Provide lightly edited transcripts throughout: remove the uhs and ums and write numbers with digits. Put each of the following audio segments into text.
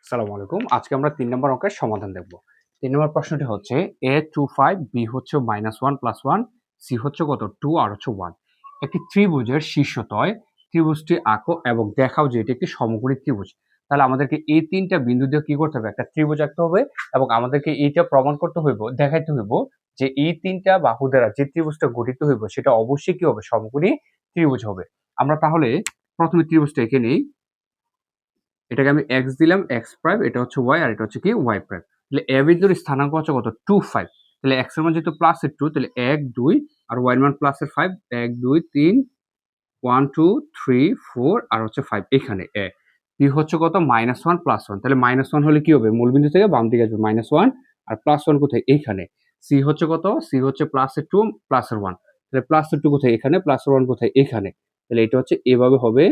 আসসালামু আলাইকুম। আজকে আমরা ৩ নম্বর অঙ্কের সমাধান দেখব। ৩ নম্বর প্রশ্নটি হচ্ছে A25 B হচ্ছে -1 + 1 C হচ্ছে কত 2 আর হচ্ছে 1। একটি ত্রিভুজের শীর্ষতয় ত্রিভুজটি আঁকো এবং দেখাও যে এটি একটি সমকোণী ত্রিভুজ। তাহলে আমাদেরকে এই ৩টা বিন্দু দিয়ে কি করতে হবে? একটা ত্রিভুজ আঁকতে হবে এবং আমাদেরকে এইটা প্রমাণ করতে হইব, দেখাইতে হইব যে এই ৩টা বাহু দ্বারা যে ত্রিভুজটা গঠিত হইব সেটা অবশ্যই কি হবে? সমকোণী ত্রিভুজ হবে। আমরা তাহলে প্রথমে ত্রিভুজটা এঁকে নেই। এটাকে আমি x দিলাম, x প্রাইম, এটা হচ্ছে y আর এটা হচ্ছে কি y প্রাইম। তাহলে a বিন্দুর স্থানাঙ্ক হচ্ছে কত 2 5। তাহলে x এর মান যেহেতু প্লাস এর 2 তাহলে 1 2 আর y এর মান প্লাস এর 5 1 2 3 1 2 3 4 আর হচ্ছে 5 এখানে a। b হচ্ছে কত -1 + 1। তাহলে -1 হলে কি হবে? মূলবিন্দু থেকে বাম দিকে আসবে -1 আর +1 কোথায়? এইখানে। c হচ্ছে কত? c হচ্ছে প্লাস এর 2 প্লাস এর 1। তাহলে প্লাস এর 2 কোথায়? এখানে, প্লাস এর 1 কোথায়? এখানে। তাহলে এটা হচ্ছে এভাবে হবে,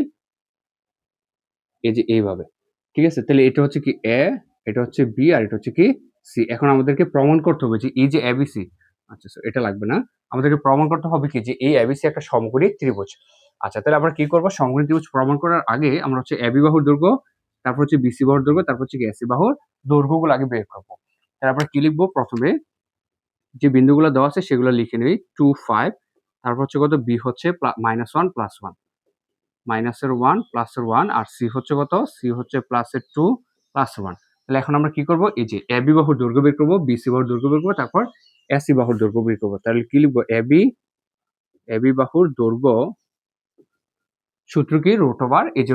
এই যে এইভাবে। ঠিক আছে? তাহলে এটা হচ্ছে কি A, এটা হচ্ছে B আর এটা হচ্ছে কি C। এখন আমাদেরকে প্রমাণ করতে হবে যে এই যে ABC, আচ্ছা এটা লাগবে না। আমাদেরকে প্রমাণ করতে হবে কি যে এই ABC একটা সমকোণী ত্রিভুজ। আচ্ছা তাহলে আমরা কি করব? সমকোণী ত্রিভুজ প্রমাণ করার আগে আমরা হচ্ছে AB বাহুর দৈর্ঘ্য, তারপর হচ্ছে BC বাহুর দৈর্ঘ্য, তারপর হচ্ছে কি AC বাহুর দৈর্ঘ্যগুলো আগে বের করব। তাহলে আমরা কি লিখব? প্রথমে যে বিন্দুগুলো দেওয়া আছে সেগুলো লিখে নেই। 2 5, তারপর হচ্ছে কত? B হচ্ছে -1 + 1। মাইনাসের 1 প্লাসের 1 আর সি হচ্ছে কত? সি হচ্ছে প্লাসের 2 প্লাসের 1। তাহলে এখন আমরা কি করব? এই যে এবি বাহুর দৈর্ঘ্য বের করব, বিসি বাহুর দৈর্ঘ্য বের করব, তারপর এসি বাহুর দৈর্ঘ্য বের করব। তাহলে কি লিখব? এবি বাহুর দৈর্ঘ্য সূত্র কি? এই যে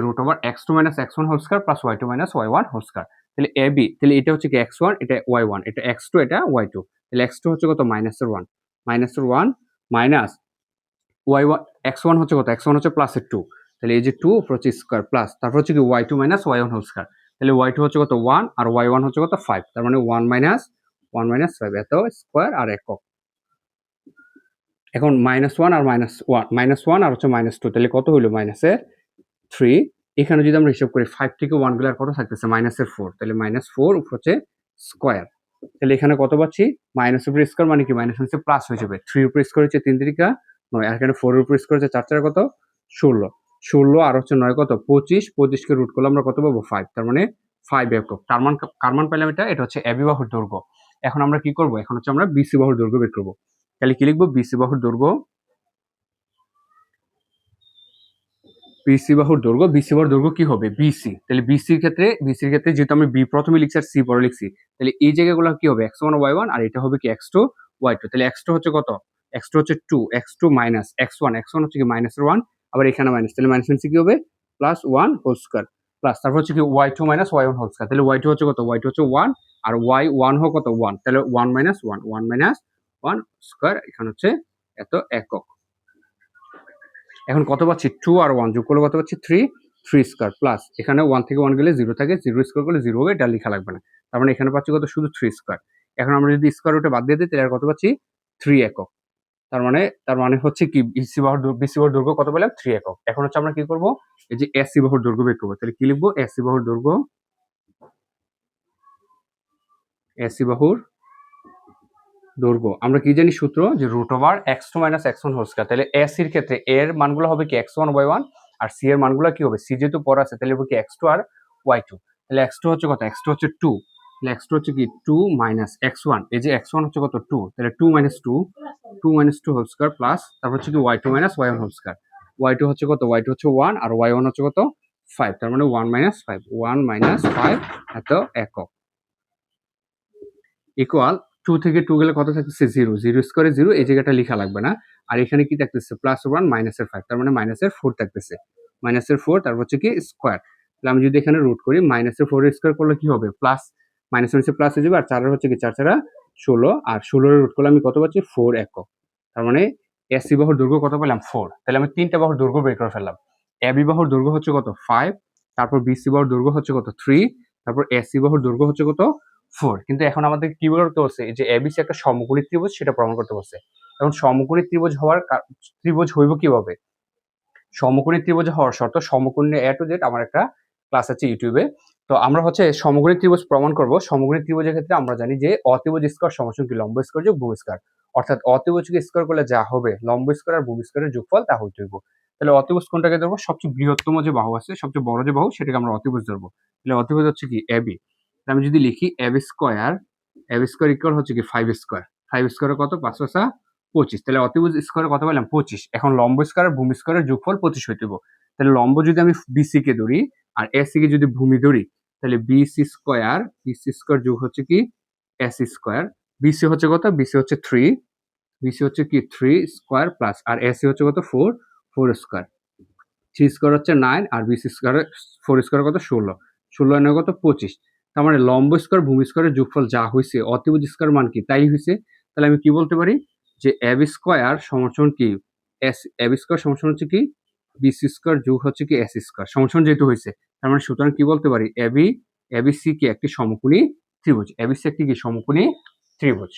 x2 - x1 whole square plus y2 - y1 whole square. তাহলে এবি, তাহলে এটা হচ্ছে কি x1, এটা y1, এটা x2, এটা y2। তাহলে x2 হচ্ছে কত? মাইনাসের 1 মাইনাস y1, x1 হচ্ছে কত? x1 হচ্ছে প্লাসের 2। তাহলে এই যে 2 উপর হচ্ছে স্কয়ার প্লাস, তারপর হচ্ছে কি y2 - y1 হোল স্কয়ার। তাহলে y2 হচ্ছে কত? 1 আর y1 হচ্ছে কত? 5। তার মানে 1 - 5 এত স্কয়ার আর একক। এখন -1 আর -1 আর হচ্ছে -2, তাহলে কত হইলো? -3। এখানে যদি আমরা হিসাব করি 5 থেকে 1 গেলে আর কত থাকতেছে? -4। তাহলে -4 উপর হচ্ছে স্কয়ার। তাহলে এখানে কত পাচ্ছি? মাইনাস উপর স্কয়ার মানে কি? মাইনাস হচ্ছে প্লাস হয়ে যাবে। 3 উপর স্কয়ার হচ্ছে 3 তিরিকা 9 আর এখানে 4 এর উপর স্কয়ার হচ্ছে 4 চারে কত? 16। 16 আর হচ্ছে 9 কত? 25। 25 কে রুট করলে আমরা কত পাবো? 5। তার মানে 5 একক। কার মান পেলাম এটা? এটা হচ্ছে এবি বাহুর দৈর্ঘ্য। এখন আমরা কি করব? এখন হচ্ছে আমরা বিসি বাহুর দৈর্ঘ্য বের করব। তাহলে কি লিখব? বিসি বাহুর দৈর্ঘ্য, বিসি বাহুর দৈর্ঘ্য কি হবে? বিসি। তাহলে বিসির ক্ষেত্রে যেহেতু আমি বি প্রথমে লিখছি আর সি পরে লিখছি, তাহলে এই জায়গাগুলো কি হবে? x1 y1 আর এটা হবে কি x2 y2। তাহলে x2 হচ্ছে কত? x2 হচ্ছে 2, x2 মাইনাস x1 হচ্ছে কি মাইনাসের 1, আবার এখানে মাইনাস, তাহলে মাইনাস কি হবে? প্লাস 1 হোল স্কয়ার প্লাস, তারপর হচ্ছে কি y2 - y1 হোল স্কয়ার। তাহলে y2 হচ্ছে কত? y2 হচ্ছে 1 আর y1 হোক কত? 1। তাহলে 1 - 1 স্কয়ার, এখানে হচ্ছে এত একক। এখন কত পাচ্ছি? 2 আর 1 যোগ করলে কত পাচ্ছি? 3 স্কয়ার প্লাস, এখানে 1 থেকে 1 গেলে 0 থাকে, 0 স্কয়ার করলে 0 হবে, এটা লেখা লাগবে না। তার মানে এখানে পাচ্ছি কত? শুধু 3 স্কয়ার। এখন আমরা যদি স্কয়ার রুটে বাদ দিয়ে দিই তাহলে আর কত পাচ্ছি? 3 একক। তার মানে হচ্ছে কি বিসি বাহুর দৈর্ঘ্য কত পেলাম? 3 একক। এখন হচ্ছে আমরা কি করব? এই যে এসি বাহুর দৈর্ঘ্য বের করব। তাহলে কি লিখব? এসি বাহুর দৈর্ঘ্য আমরা কি জানি সূত্র? যে √x2 - x1 হোল স্কয়ার। তাহলে এসির ক্ষেত্রে এর মানগুলো হবে কি? x1 y1 আর সি এর মানগুলো কি হবে? সি যেহেতু পড়া আছে তাহলে হবে কি x2 আর y2। তাহলে x2 হচ্ছে কত? x2 হচ্ছে 2। তাহলে x2 হচ্ছে কি 2 x1। এই যে x1 হচ্ছে কত? 2। তাহলে 2 - 2 হোল স্কয়ার প্লাস, তারপর হচ্ছে কি y2 - y1 whole square. y2 হচ্ছে কত? y2 হচ্ছে 1 আর y1 হচ্ছে কত? 5। তার মানে 1 - 5 এত একক ইকুয়াল 2 থেকে 2 গেলে কত থাকতেছে? 0। 0 স্কয়ারে 0, এই জায়গাটা লেখা লাগবে না। আর এখানে কি থাকতেছে? +1 -5, তার মানে -4 থাকতেছে। -4 তারপর হচ্ছে কি স্কয়ার। তাহলে আমি যদি এখানে রুট করি, -4 এর স্কয়ার করলে কি হবে? প্লাস, মাইনাস হচ্ছে প্লাস হয়ে যাবে আর 4 এর হচ্ছে কি 4 4 16 আর 16 এর রুট করলে আমি কত পাচ্ছি? 4 একক। তার মানে এসি বাহুর দৈর্ঘ্য কত পেলাম? 4। তাহলে আমি 3টা বাহুর দৈর্ঘ্য বের করে ফেললাম। এবি বাহুর দৈর্ঘ্য হচ্ছে কত? 5, তারপর বিসি বাহুর দৈর্ঘ্য হচ্ছে কত? 3, তারপর এসি বাহুর দৈর্ঘ্য হচ্ছে কত? 4। কিন্তু এখন আমাদের কি করতে বলছে? যে এবিসি একটা সমকোণী ত্রিভুজ, সেটা প্রমাণ করতে বলছে। এখন সমকোণী ত্রিভুজ হইব কিভাবে? সমকোণী ত্রিভুজ হওয়ার শর্ত সমকোণী এ টু জেড আমার একটা ক্লাস আছে ইউটিউবে। তো আমরা হচ্ছে সমকোণী ত্রিভুজ প্রমাণ করব। সমকোণী ত্রিভুজের ক্ষেত্রে আমরা জানি যে অতিভুজ স্কয়ার সমান কি লম্ব স্কয়ার যোগ ভূমি স্কয়ার। অর্থাৎ অতিভুজকে স্কয়ার করলে যা হবে লম্ব স্কয়ার আর ভূমি স্কয়ারের যোগফল তা হইতে হইব। তাহলে অতিভুজ কোনটাকে ধরবো? সবচেয়ে বৃহত্তম যে বাহু আছে, সবচেয়ে বড় যে বাহু, সেটাকে আমরা অতিভুজ ধরবো। তাহলে অতিভুজ হচ্ছে কি? এবি। আমি যদি লিখি ab স্কয়ার ইকুয়াল হচ্ছে কি 5 স্কয়ার কত 5 5 25, তাহলে অতিভুজ স্কয়ার কত পেলাম 25। এখন লম্ব স্কয়ার আর ভূমি স্কয়ারের যোগফল 25 হইতে হবে। তাহলে লম্ব যদি আমি বিসি কে ধরি আর এসি কে যদি ভূমি ধরি, তাহলে বিসি স্কয়ার যোগ হচ্ছে কি এসি স্কয়ার। বিসি হচ্ছে কত, বিসি হচ্ছে 3, বিসি হচ্ছে কি 3 স্কয়ার প্লাস আর এসি হচ্ছে কত 4 স্কয়ার। 3 স্কয়ার হচ্ছে 9 আর বিসি স্কয়ার 4 স্কয়ার কত 16, 16 আর 9 কত 25। তার মানে লম্ব স্কয়ার ভূমি স্কয়ারের যোগফল যা হইছে অতিভুজ স্কয়ার মান কি তাই হইছে। তাহলে আমি কি বলতে পারি যে ab স্কয়ার সমান কি ab স্কয়ার সমান হচ্ছে কি বিসি স্কয়ার যোগ হচ্ছে কি এসি স্কয়ার সমান যেহেতু হইছে, তার মানে সুতরাং কি বলতে পারি abc কি একটি সমকোণী ত্রিভুজ, abc একটি কি সমকোণী ত্রিভুজ।